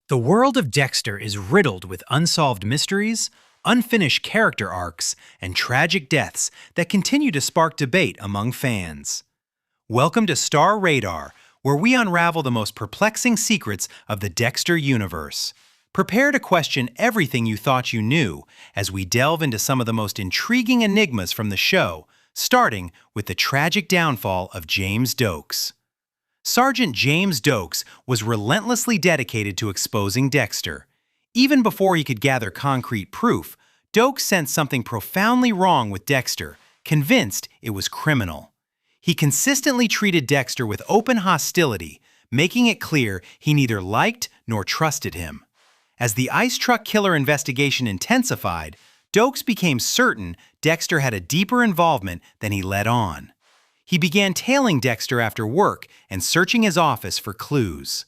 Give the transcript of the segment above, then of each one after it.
The world of Dexter is riddled with unsolved mysteries, unfinished character arcs, and tragic deaths that continue to spark debate among fans. Welcome to Star Radar, where we unravel the most perplexing secrets of the Dexter universe. Prepare to question everything you thought you knew as we delve into some of the most intriguing enigmas from the show, starting with the tragic downfall of James Doakes. Sergeant James Doakes was relentlessly dedicated to exposing Dexter. Even before he could gather concrete proof, Doakes sensed something profoundly wrong with Dexter, convinced it was criminal. He consistently treated Dexter with open hostility, making it clear he neither liked nor trusted him. As the ice truck killer investigation intensified, Doakes became certain Dexter had a deeper involvement than he let on. He began tailing Dexter after work and searching his office for clues.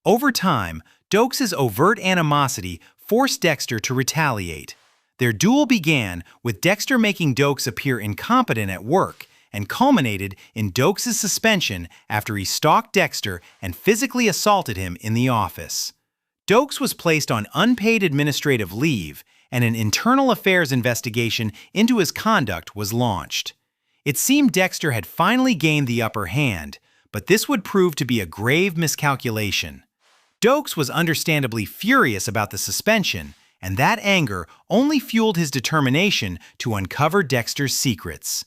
Over time, Doakes' overt animosity forced Dexter to retaliate. Their duel began with Dexter making Doakes appear incompetent at work and culminated in Doakes' suspension after he stalked Dexter and physically assaulted him in the office. Doakes was placed on unpaid administrative leave, and an internal affairs investigation into his conduct was launched. It seemed Dexter had finally gained the upper hand, but this would prove to be a grave miscalculation. Doakes was understandably furious about the suspension, and that anger only fueled his determination to uncover Dexter's secrets.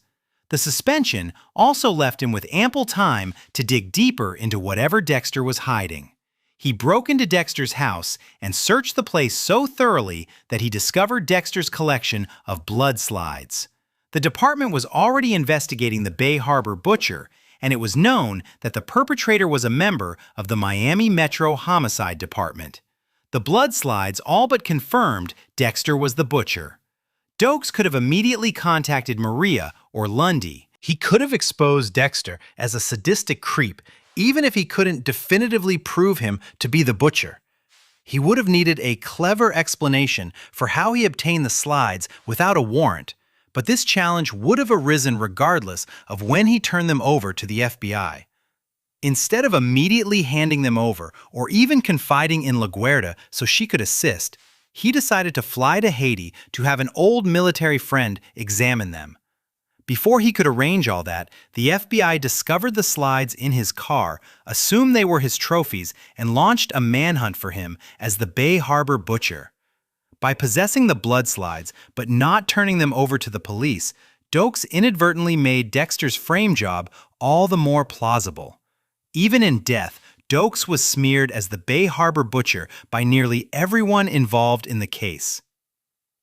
The suspension also left him with ample time to dig deeper into whatever Dexter was hiding. He broke into Dexter's house and searched the place so thoroughly that he discovered Dexter's collection of blood slides. The department was already investigating the Bay Harbor butcher, and it was known that the perpetrator was a member of the Miami Metro Homicide Department. The blood slides all but confirmed Dexter was the butcher. Doakes could have immediately contacted Maria or Lundy. He could have exposed Dexter as a sadistic creep, even if he couldn't definitively prove him to be the butcher. He would have needed a clever explanation for how he obtained the slides without a warrant. But this challenge would have arisen regardless of when he turned them over to the FBI. Instead of immediately handing them over or even confiding in LaGuardia so she could assist, he decided to fly to Haiti to have an old military friend examine them. Before he could arrange all that, the FBI discovered the slides in his car, assumed they were his trophies, and launched a manhunt for him as the Bay Harbor butcher. By possessing the blood slides, but not turning them over to the police, Doakes inadvertently made Dexter's frame job all the more plausible. Even in death, Doakes was smeared as the Bay Harbor butcher by nearly everyone involved in the case.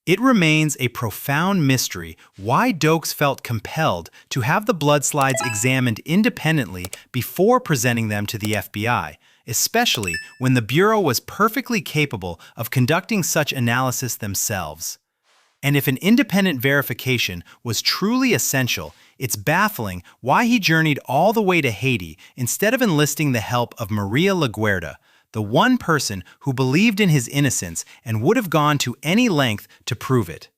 It remains a profound mystery why Doakes felt compelled to have the blood slides examined independently before presenting them to the FBI, especially when the Bureau was perfectly capable of conducting such analysis themselves. And if an independent verification was truly essential, it's baffling why he journeyed all the way to Haiti instead of enlisting the help of Maria LaGuardia, the one person who believed in his innocence and would have gone to any length to prove it.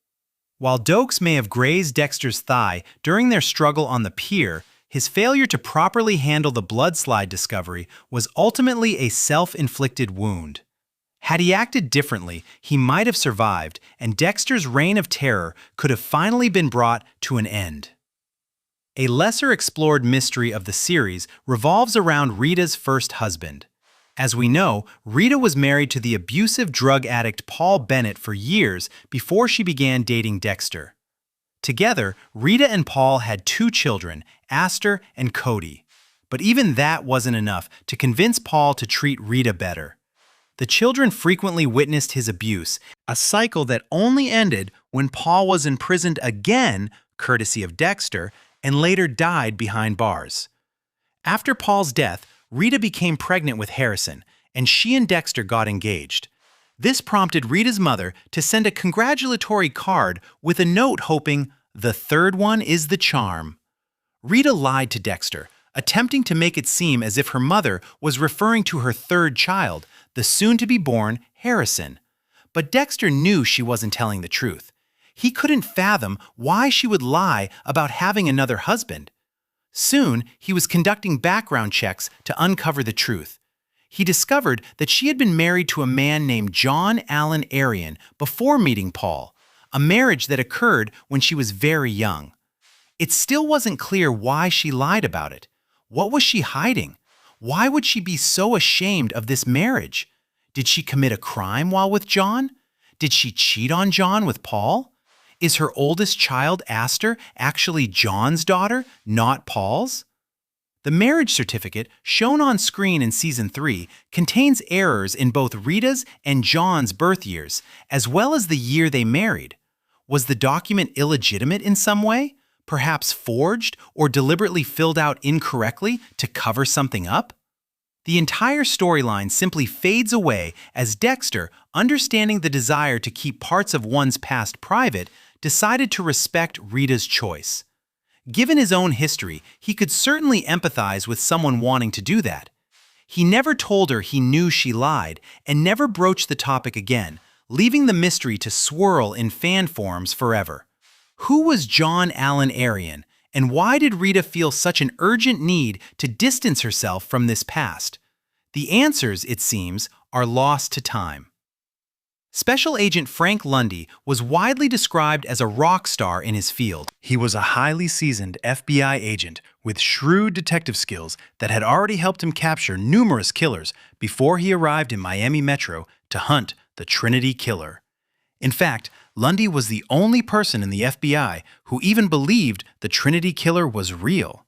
While Doakes may have grazed Dexter's thigh during their struggle on the pier, his failure to properly handle the blood slide discovery was ultimately a self-inflicted wound. Had he acted differently, he might have survived, and Dexter's reign of terror could have finally been brought to an end. A lesser-explored mystery of the series revolves around Rita's first husband. As we know, Rita was married to the abusive drug addict Paul Bennett for years before she began dating Dexter. Together, Rita and Paul had 2 children, Astor and Cody. But even that wasn't enough to convince Paul to treat Rita better. The children frequently witnessed his abuse, a cycle that only ended when Paul was imprisoned again, courtesy of Dexter, and later died behind bars. After Paul's death, Rita became pregnant with Harrison, and she and Dexter got engaged. This prompted Rita's mother to send a congratulatory card with a note hoping, "The third one is the charm." Rita lied to Dexter, attempting to make it seem as if her mother was referring to her third child, the soon-to-be-born Harrison. But Dexter knew she wasn't telling the truth. He couldn't fathom why she would lie about having another husband. Soon, he was conducting background checks to uncover the truth. he discovered that she had been married to a man named John Allen Arian before meeting Paul, a marriage that occurred when she was very young. It still wasn't clear why she lied about it. What was she hiding? Why would she be so ashamed of this marriage? Did she commit a crime while with John? Did she cheat on John with Paul? Is her oldest child, Aster, actually John's daughter, not Paul's? The marriage certificate, shown on screen in Season 3, contains errors in both Rita's and John's birth years, as well as the year they married. Was the document illegitimate in some way? Perhaps forged or deliberately filled out incorrectly to cover something up? The entire storyline simply fades away as Dexter, understanding the desire to keep parts of one's past private, decided to respect Rita's choice. Given his own history, he could certainly empathize with someone wanting to do that. He never told her he knew she lied and never broached the topic again, leaving the mystery to swirl in fan forums forever. Who was John Allen Arian, and why did Rita feel such an urgent need to distance herself from this past? The answers, it seems, are lost to time. Special Agent Frank Lundy was widely described as a rock star in his field. He was a highly seasoned FBI agent with shrewd detective skills that had already helped him capture numerous killers before he arrived in Miami Metro to hunt the Trinity killer. In fact, Lundy was the only person in the FBI who even believed the Trinity killer was real.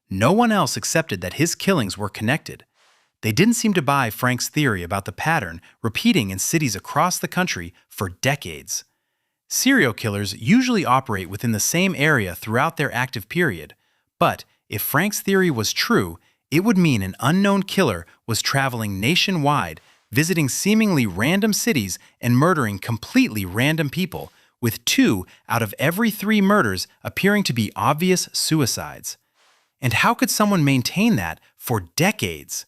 No one else accepted that his killings were connected. They didn't seem to buy Frank's theory about the pattern repeating in cities across the country for decades. Serial killers usually operate within the same area throughout their active period, but if Frank's theory was true, it would mean an unknown killer was traveling nationwide, visiting seemingly random cities and murdering completely random people, with 2 out of every 3 murders appearing to be obvious suicides. And how could someone maintain that for decades?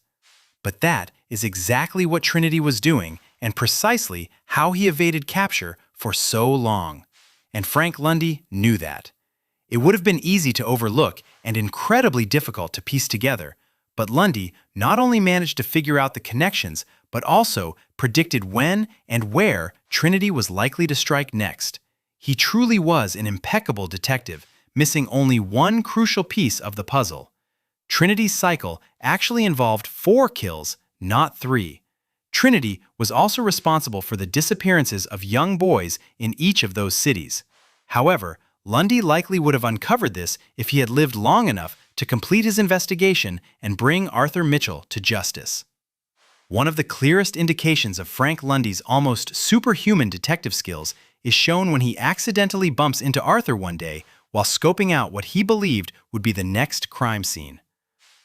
But that is exactly what Trinity was doing and precisely how he evaded capture for so long. And Frank Lundy knew that. It would have been easy to overlook and incredibly difficult to piece together, but Lundy not only managed to figure out the connections, but also predicted when and where Trinity was likely to strike next. He truly was an impeccable detective, missing only one crucial piece of the puzzle. Trinity's cycle actually involved 4 kills, not 3. Trinity was also responsible for the disappearances of young boys in each of those cities. However, Lundy likely would have uncovered this if he had lived long enough to complete his investigation and bring Arthur Mitchell to justice. One of the clearest indications of Frank Lundy's almost superhuman detective skills is shown when he accidentally bumps into Arthur one day while scoping out what he believed would be the next crime scene.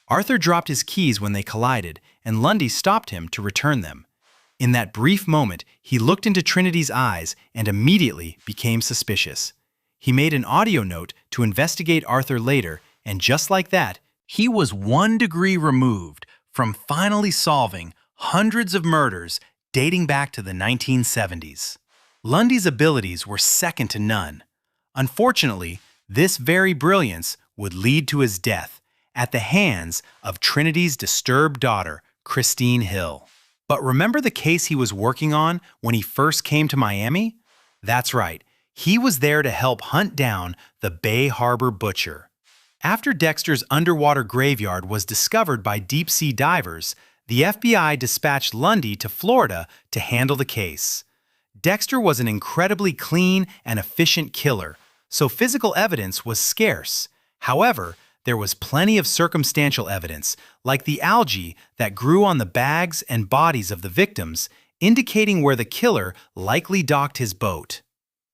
Arthur dropped his keys when they collided, and Lundy stopped him to return them. In that brief moment, he looked into Trinity's eyes and immediately became suspicious. He made an audio note to investigate Arthur later, and just like that, he was 1 degree removed from finally solving hundreds of murders dating back to the 1970s. Lundy's abilities were second to none. Unfortunately, this very brilliance would lead to his death at the hands of Trinity's disturbed daughter, Christine Hill. But remember the case he was working on when he first came to Miami? That's right, he was there to help hunt down the Bay Harbor Butcher. After Dexter's underwater graveyard was discovered by deep-sea divers, the FBI dispatched Lundy to Florida to handle the case. Dexter was an incredibly clean and efficient killer, so physical evidence was scarce. However, there was plenty of circumstantial evidence, like the algae that grew on the bags and bodies of the victims, indicating where the killer likely docked his boat.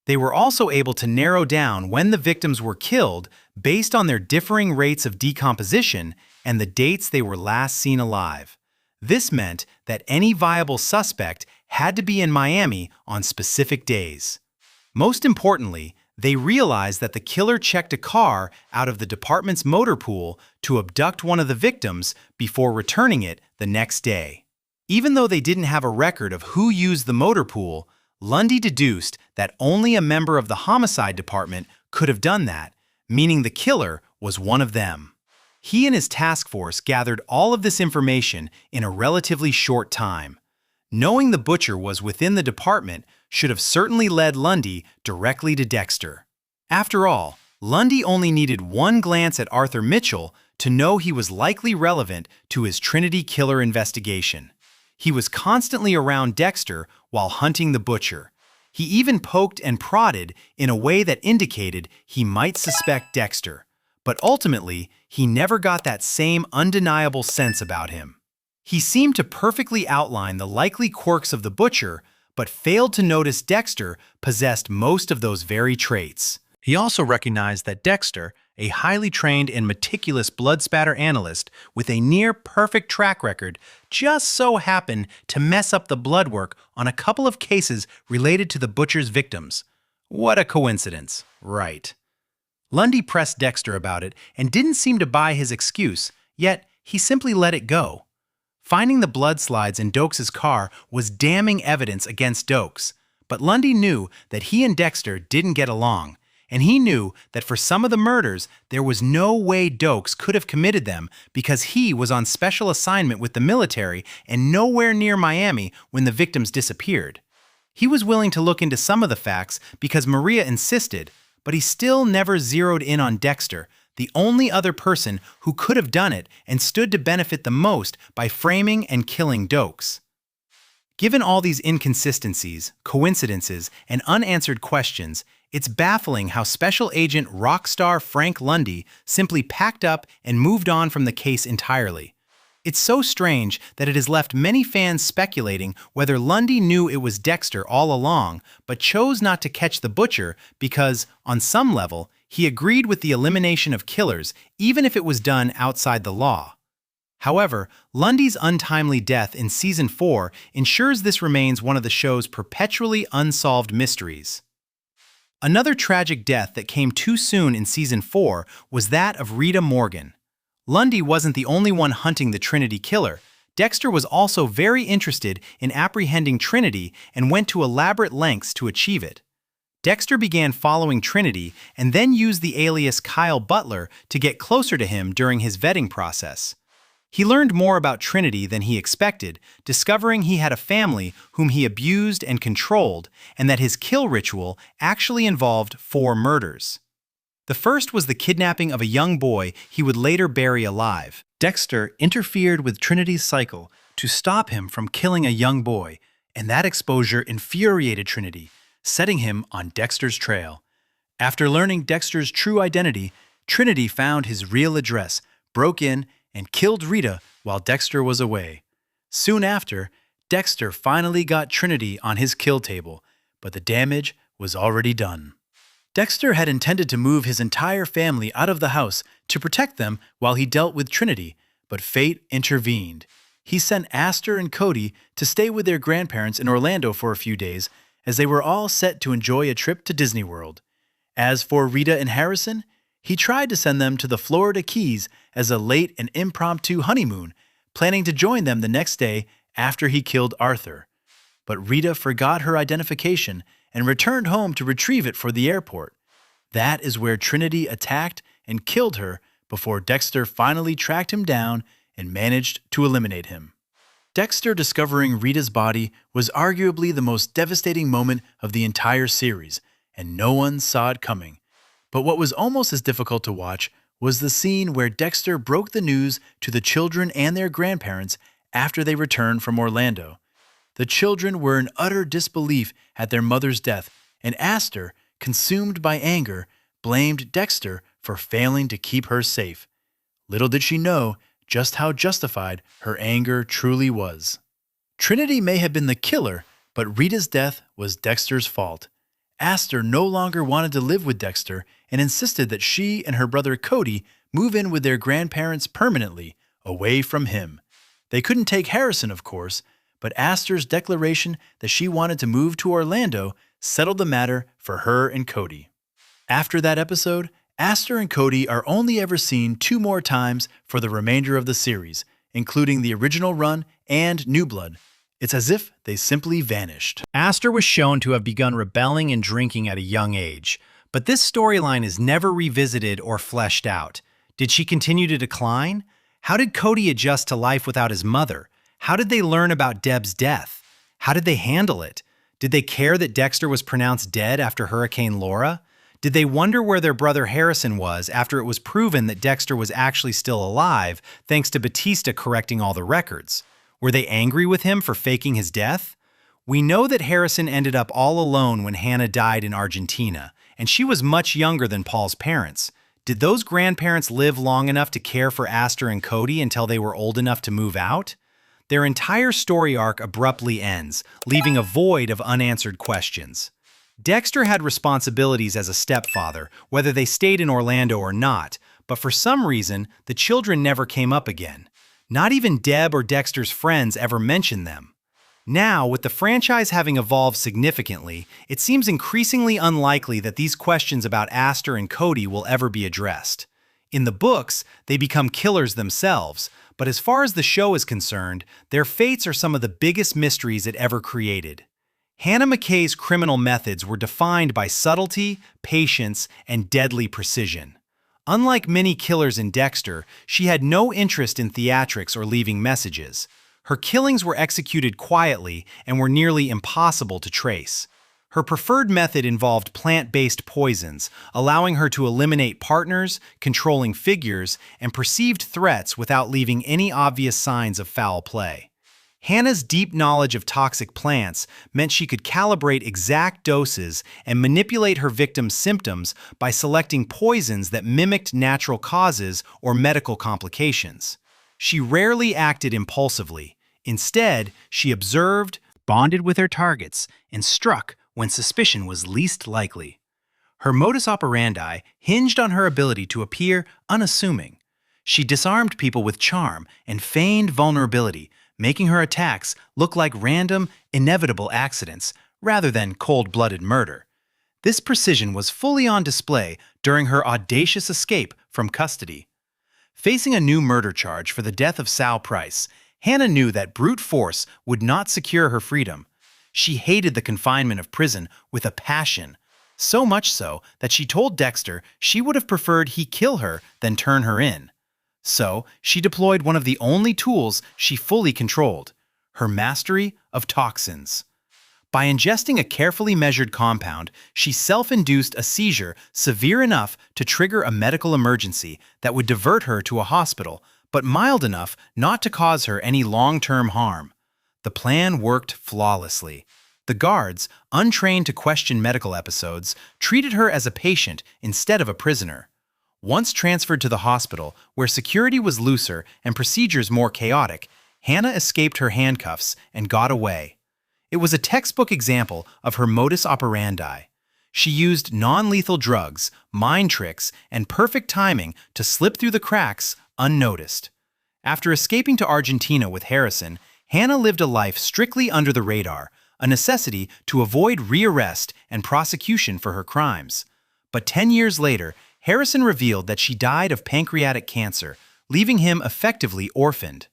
They were also able to narrow down when the victims were killed based on their differing rates of decomposition and the dates they were last seen alive. This meant that any viable suspect had to be in Miami on specific days. Most importantly, they realized that the killer checked a car out of the department's motor pool to abduct one of the victims before returning it the next day. Even though they didn't have a record of who used the motor pool, Lundy deduced that only a member of the homicide department could have done that, meaning the killer was one of them. He and his task force gathered all of this information in a relatively short time. Knowing the butcher was within the department should have certainly led Lundy directly to Dexter. After all, Lundy only needed one glance at Arthur Mitchell to know he was likely relevant to his Trinity killer investigation. He was constantly around Dexter while hunting the butcher. He even poked and prodded in a way that indicated he might suspect Dexter, but ultimately, he never got that same undeniable sense about him. He seemed to perfectly outline the likely quirks of the butcher, but failed to notice Dexter possessed most of those very traits. He also recognized that Dexter, a highly trained and meticulous blood spatter analyst with a near-perfect track record, just so happened to mess up the blood work on a couple of cases related to the butcher's victims. What a coincidence, right? Lundy pressed Dexter about it and didn't seem to buy his excuse, yet he simply let it go. Finding the blood slides in Doakes' car was damning evidence against Doakes, but Lundy knew that he and Dexter didn't get along, and he knew that for some of the murders, there was no way Doakes could have committed them because he was on special assignment with the military and nowhere near Miami when the victims disappeared. He was willing to look into some of the facts because Maria insisted, but he still never zeroed in on Dexter, the only other person who could have done it and stood to benefit the most by framing and killing Doakes. Given all these inconsistencies, coincidences, and unanswered questions, it's baffling how Special Agent Rockstar Frank Lundy simply packed up and moved on from the case entirely. It's so strange that it has left many fans speculating whether Lundy knew it was Dexter all along, but chose not to catch the butcher because, on some level, he agreed with the elimination of killers, even if it was done outside the law. However, Lundy's untimely death in Season 4 ensures this remains one of the show's perpetually unsolved mysteries. Another tragic death that came too soon in Season 4 was that of Rita Morgan. Lundy wasn't the only one hunting the Trinity killer. Dexter was also very interested in apprehending Trinity and went to elaborate lengths to achieve it. Dexter began following Trinity and then used the alias Kyle Butler to get closer to him during his vetting process. He learned more about Trinity than he expected, discovering he had a family whom he abused and controlled, and that his kill ritual actually involved 4 murders. The first was the kidnapping of a young boy he would later bury alive. Dexter interfered with Trinity's cycle to stop him from killing a young boy, and that exposure infuriated Trinity, setting him on Dexter's trail. After learning Dexter's true identity, Trinity found his real address, broke in, and killed Rita while Dexter was away. Soon after, Dexter finally got Trinity on his kill table, but the damage was already done. Dexter had intended to move his entire family out of the house to protect them while he dealt with Trinity, but fate intervened. He sent Astor and Cody to stay with their grandparents in Orlando for a few days, as they were all set to enjoy a trip to Disney World. As for Rita and Harrison, he tried to send them to the Florida Keys as a late and impromptu honeymoon, planning to join them the next day after he killed Arthur. But Rita forgot her identification and returned home to retrieve it for the airport. That is where Trinity attacked and killed her before Dexter finally tracked him down and managed to eliminate him. Dexter discovering Rita's body was arguably the most devastating moment of the entire series, and no one saw it coming. But what was almost as difficult to watch was the scene where Dexter broke the news to the children and their grandparents after they returned from Orlando. The children were in utter disbelief at their mother's death, and Astor, consumed by anger, blamed Dexter for failing to keep her safe. Little did she know just how justified her anger truly was. Trinity may have been the killer, but Rita's death was Dexter's fault. Astor no longer wanted to live with Dexter and insisted that she and her brother Cody move in with their grandparents permanently, away from him. They couldn't take Harrison, of course, but Astor's declaration that she wanted to move to Orlando settled the matter for her and Cody. After that episode, Astor and Cody are only ever seen 2 more times for the remainder of the series, including the original run and New Blood. It's as if they simply vanished. Astor was shown to have begun rebelling and drinking at a young age, but this storyline is never revisited or fleshed out. Did she continue to decline? How did Cody adjust to life without his mother? How did they learn about Deb's death? How did they handle it? Did they care that Dexter was pronounced dead after Hurricane Laura? Did they wonder where their brother Harrison was after it was proven that Dexter was actually still alive thanks to Batista correcting all the records? Were they angry with him for faking his death? We know that Harrison ended up all alone when Hannah died in Argentina, and she was much younger than Paul's parents. Did those grandparents live long enough to care for Astor and Cody until they were old enough to move out? Their entire story arc abruptly ends, leaving a void of unanswered questions. Dexter had responsibilities as a stepfather, whether they stayed in Orlando or not, but for some reason, the children never came up again. Not even Deb or Dexter's friends ever mentioned them. Now, with the franchise having evolved significantly, it seems increasingly unlikely that these questions about Astor and Cody will ever be addressed. In the books, they become killers themselves, but as far as the show is concerned, their fates are some of the biggest mysteries it ever created. Hannah McKay's criminal methods were defined by subtlety, patience, and deadly precision. Unlike many killers in Dexter, she had no interest in theatrics or leaving messages. Her killings were executed quietly and were nearly impossible to trace. Her preferred method involved plant-based poisons, allowing her to eliminate partners, controlling figures, and perceived threats without leaving any obvious signs of foul play. Hannah's deep knowledge of toxic plants meant she could calibrate exact doses and manipulate her victims' symptoms by selecting poisons that mimicked natural causes or medical complications. She rarely acted impulsively. Instead, she observed, bonded with her targets, and struck when suspicion was least likely. Her modus operandi hinged on her ability to appear unassuming. She disarmed people with charm and feigned vulnerability, making her attacks look like random, inevitable accidents rather than cold-blooded murder. This precision was fully on display during her audacious escape from custody. Facing a new murder charge for the death of Sal Price, Hannah knew that brute force would not secure her freedom. She hated the confinement of prison with a passion, so much so that she told Dexter she would have preferred he kill her than turn her in. So, she deployed one of the only tools she fully controlled, her mastery of toxins. By ingesting a carefully measured compound, she self-induced a seizure severe enough to trigger a medical emergency that would divert her to a hospital, but mild enough not to cause her any long-term harm. The plan worked flawlessly. The guards, untrained to question medical episodes, treated her as a patient instead of a prisoner. Once transferred to the hospital, where security was looser and procedures more chaotic, Hannah escaped her handcuffs and got away. It was a textbook example of her modus operandi. She used non-lethal drugs, mind tricks, and perfect timing to slip through the cracks unnoticed. After escaping to Argentina with Harrison, Hannah lived a life strictly under the radar, a necessity to avoid rearrest and prosecution for her crimes. But 10 years later, Harrison revealed that she died of pancreatic cancer, leaving him effectively orphaned.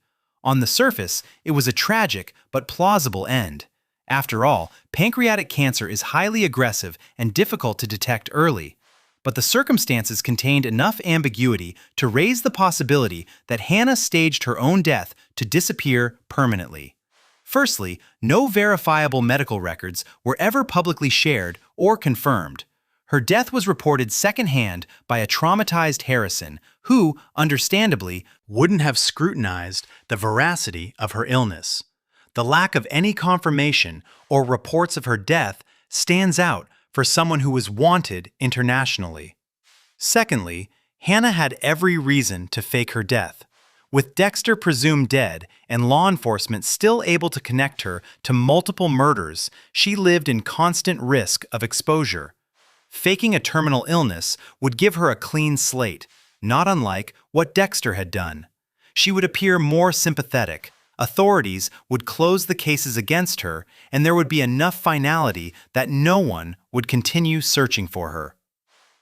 On the surface, it was a tragic but plausible end. After all, pancreatic cancer is highly aggressive and difficult to detect early. But the circumstances contained enough ambiguity to raise the possibility that Hannah staged her own death to disappear permanently. Firstly, no verifiable medical records were ever publicly shared or confirmed. Her death was reported secondhand by a traumatized Harrison who, understandably, wouldn't have scrutinized the veracity of her illness. The lack of any confirmation or reports of her death stands out for someone who was wanted internationally. Secondly, Hannah had every reason to fake her death. With Dexter presumed dead and law enforcement still able to connect her to multiple murders, she lived in constant risk of exposure. Faking a terminal illness would give her a clean slate, not unlike what Dexter had done. She would appear more sympathetic. Authorities would close the cases against her, and there would be enough finality that no one would continue searching for her.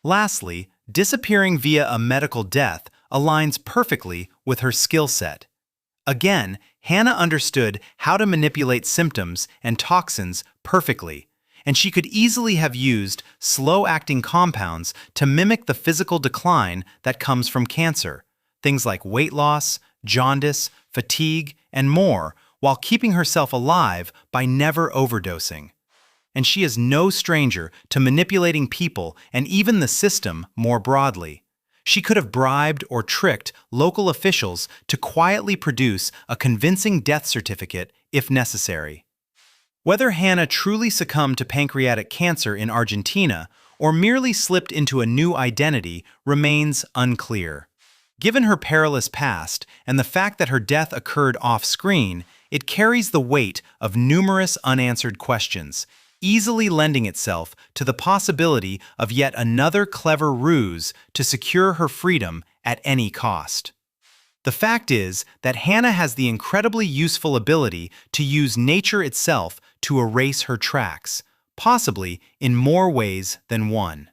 Lastly, disappearing via a medical death aligns perfectly with her skill set. Again, Hannah understood how to manipulate symptoms and toxins perfectly, and she could easily have used slow-acting compounds to mimic the physical decline that comes from cancer, things like weight loss, jaundice, fatigue, and more, while keeping herself alive by never overdosing. And she is no stranger to manipulating people and even the system more broadly. She could have bribed or tricked local officials to quietly produce a convincing death certificate if necessary. Whether Hannah truly succumbed to pancreatic cancer in Argentina or merely slipped into a new identity remains unclear. Given her perilous past and the fact that her death occurred off-screen, it carries the weight of numerous unanswered questions, easily lending itself to the possibility of yet another clever ruse to secure her freedom at any cost. The fact is that Hannah has the incredibly useful ability to use nature itself to erase her tracks, possibly in more ways than one.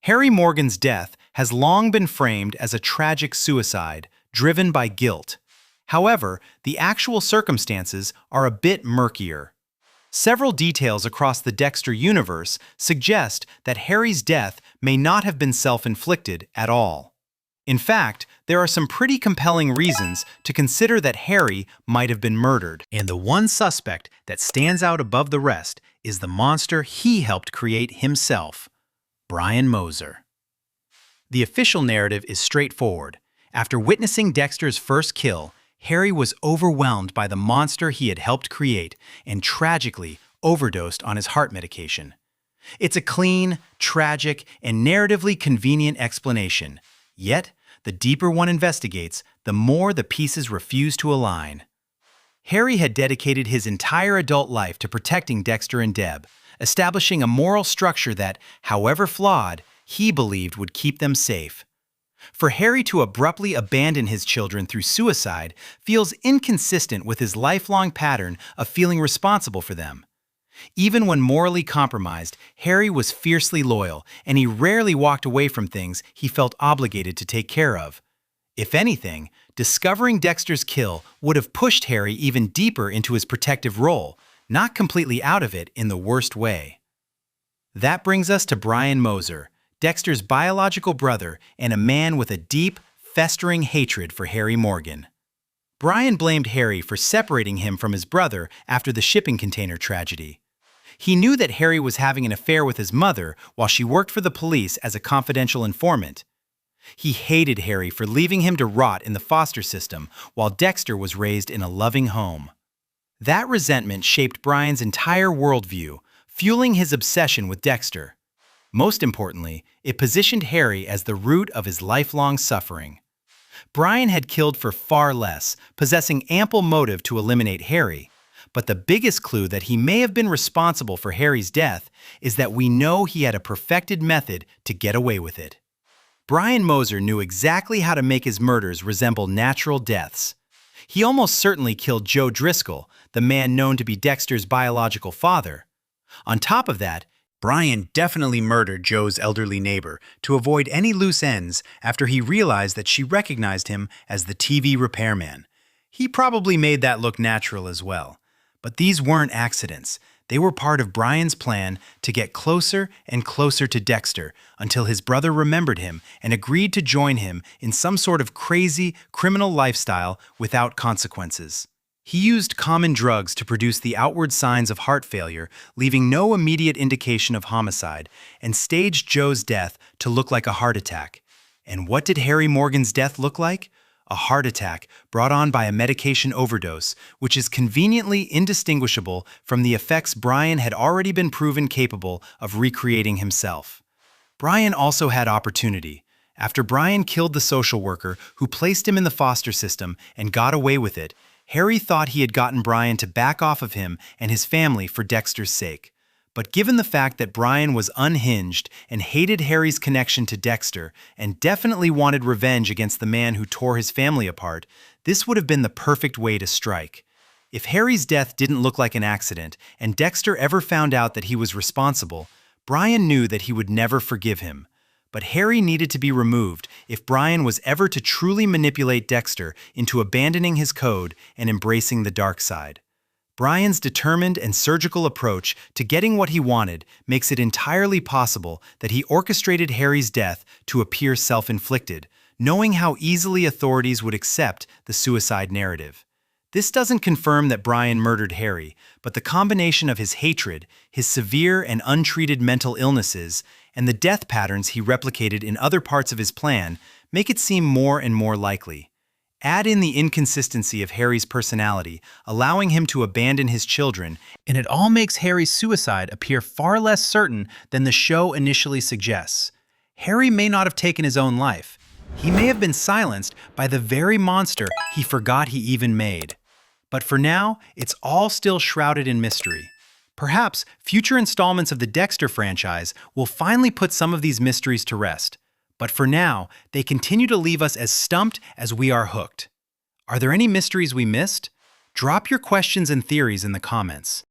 Harry Morgan's death has long been framed as a tragic suicide driven by guilt. However, the actual circumstances are a bit murkier. Several details across the Dexter universe suggest that Harry's death may not have been self-inflicted at all. In fact, there are some pretty compelling reasons to consider that Harry might have been murdered. And the one suspect that stands out above the rest is the monster he helped create himself, Brian Moser. The official narrative is straightforward. After witnessing Dexter's first kill, Harry was overwhelmed by the monster he had helped create and tragically overdosed on his heart medication. It's a clean, tragic, and narratively convenient explanation. Yet, the deeper one investigates, the more the pieces refuse to align. Harry had dedicated his entire adult life to protecting Dexter and Deb, establishing a moral structure that, however flawed, he believed would keep them safe. For Harry to abruptly abandon his children through suicide feels inconsistent with his lifelong pattern of feeling responsible for them. Even when morally compromised, Harry was fiercely loyal, and he rarely walked away from things he felt obligated to take care of. If anything, discovering Dexter's kill would have pushed Harry even deeper into his protective role, not completely out of it in the worst way. That brings us to Brian Moser, Dexter's biological brother and a man with a deep, festering hatred for Harry Morgan. Brian blamed Harry for separating him from his brother after the shipping container tragedy. He knew that Harry was having an affair with his mother while she worked for the police as a confidential informant. He hated Harry for leaving him to rot in the foster system while Dexter was raised in a loving home. That resentment shaped Brian's entire worldview, fueling his obsession with Dexter. Most importantly, it positioned Harry as the root of his lifelong suffering. Brian had killed for far less, possessing ample motive to eliminate Harry. But the biggest clue that he may have been responsible for Harry's death is that we know he had a perfected method to get away with it. Brian Moser knew exactly how to make his murders resemble natural deaths. He almost certainly killed Joe Driscoll, the man known to be Dexter's biological father. On top of that, Brian definitely murdered Joe's elderly neighbor to avoid any loose ends after he realized that she recognized him as the TV repairman. He probably made that look natural as well. But these weren't accidents. They were part of Brian's plan to get closer and closer to Dexter until his brother remembered him and agreed to join him in some sort of crazy, criminal lifestyle without consequences. He used common drugs to produce the outward signs of heart failure, leaving no immediate indication of homicide, and staged Joe's death to look like a heart attack. And what did Harry Morgan's death look like? A heart attack brought on by a medication overdose, which is conveniently indistinguishable from the effects Brian had already been proven capable of recreating himself. Brian also had opportunity. After Brian killed the social worker who placed him in the foster system and got away with it, Harry thought he had gotten Brian to back off of him and his family for Dexter's sake. But given the fact that Brian was unhinged and hated Harry's connection to Dexter and definitely wanted revenge against the man who tore his family apart, this would have been the perfect way to strike. If Harry's death didn't look like an accident and Dexter ever found out that he was responsible, Brian knew that he would never forgive him. But Harry needed to be removed if Brian was ever to truly manipulate Dexter into abandoning his code and embracing the dark side. Brian's determined and surgical approach to getting what he wanted makes it entirely possible that he orchestrated Harry's death to appear self-inflicted, knowing how easily authorities would accept the suicide narrative. This doesn't confirm that Brian murdered Harry, but the combination of his hatred, his severe and untreated mental illnesses, and the death patterns he replicated in other parts of his plan make it seem more and more likely. Add in the inconsistency of Harry's personality, allowing him to abandon his children, and it all makes Harry's suicide appear far less certain than the show initially suggests. Harry may not have taken his own life. He may have been silenced by the very monster he forgot he even made. But for now, it's all still shrouded in mystery. Perhaps future installments of the Dexter franchise will finally put some of these mysteries to rest. But for now, they continue to leave us as stumped as we are hooked. Are there any mysteries we missed? Drop your questions and theories in the comments.